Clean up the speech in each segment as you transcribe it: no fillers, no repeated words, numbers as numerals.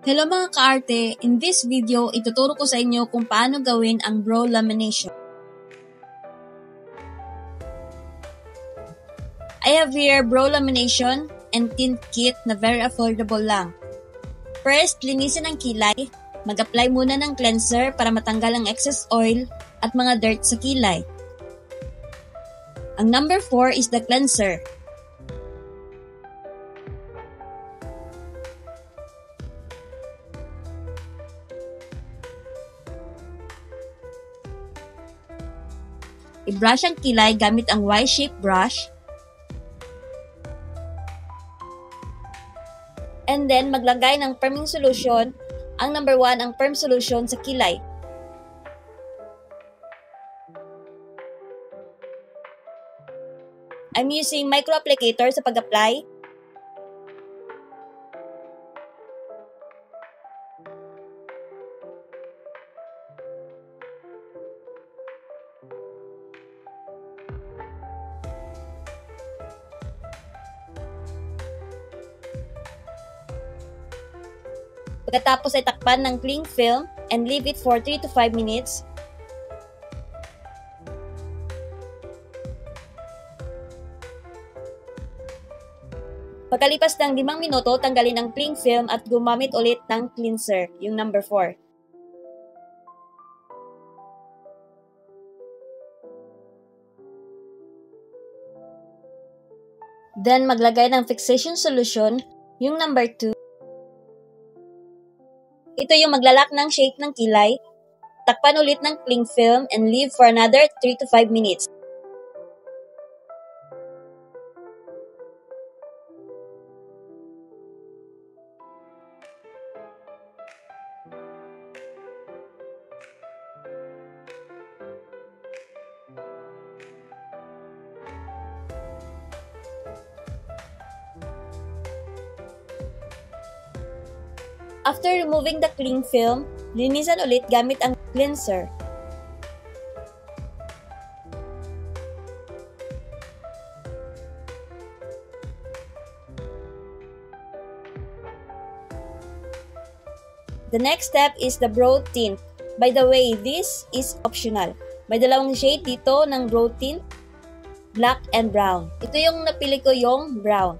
Hello mga kaarte! In this video, ituturo ko sa inyo kung paano gawin ang brow lamination. I have here brow lamination and tint kit na very affordable lang. First, linisin ang kilay. Mag-apply muna ng cleanser para matanggal ang excess oil at mga dirt sa kilay. Ang number 4 is the cleanser. I-brush ang kilay gamit ang Y-shaped brush. And then, maglagay ng firming solution. Ang number 1 ang firm solution sa kilay. I'm using micro applicator sa pag-apply. Pagkatapos ay takpan ng cling film and leave it for 3 to 5 minutes. Pagkalipas ng 5 minuto, tanggalin ang cling film at gumamit ulit ng cleanser, yung number 4. Then, maglagay ng fixation solution, yung number 2. Ito yung maglalak ng shape ng kilay. Takpan ulit ng cling film and leave for another 3 to 5 minutes. After removing the cling film, linisan ulit gamit ang cleanser. The next step is the brow tint. By the way, this is optional. May dalawang shade dito ng brow tint, black and brown. Ito yung napili ko, yung brown.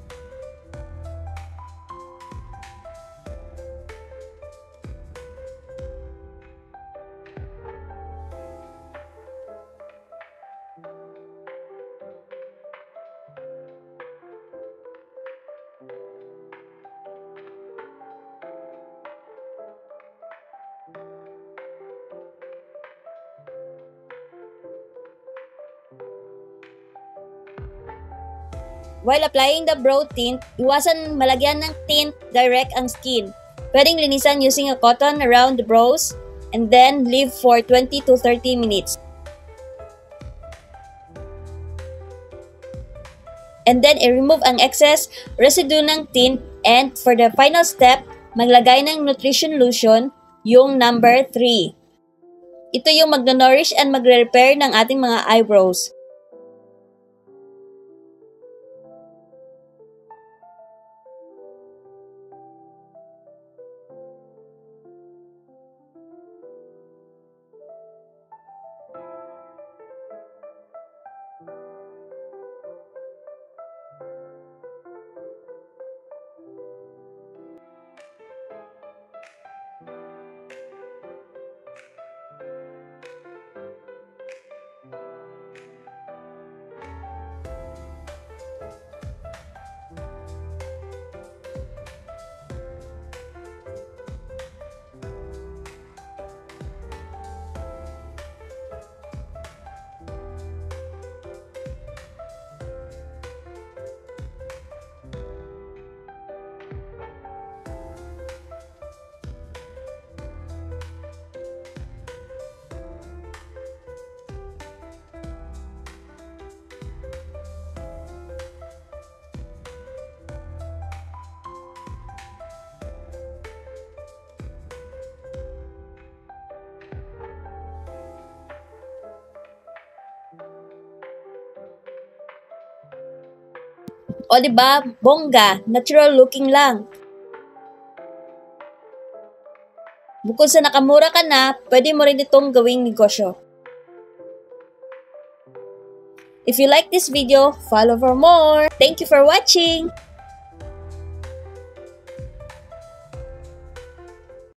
While applying the brow tint, iwasan malagyan ng tint direct ang skin. Pwedeng linisan using a cotton around the brows and then leave for 20 to 30 minutes. And then i-remove ang excess residue ng tint, and for the final step, maglagay ng nutrition lotion, yung number 3. Ito yung magno-nourish and magre-repair ng ating mga eyebrows. O diba, bongga, natural looking lang. Bukod sa nakamura ka na, pwede mo rin itong gawing negosyo. If you like this video, follow for more. Thank you for watching!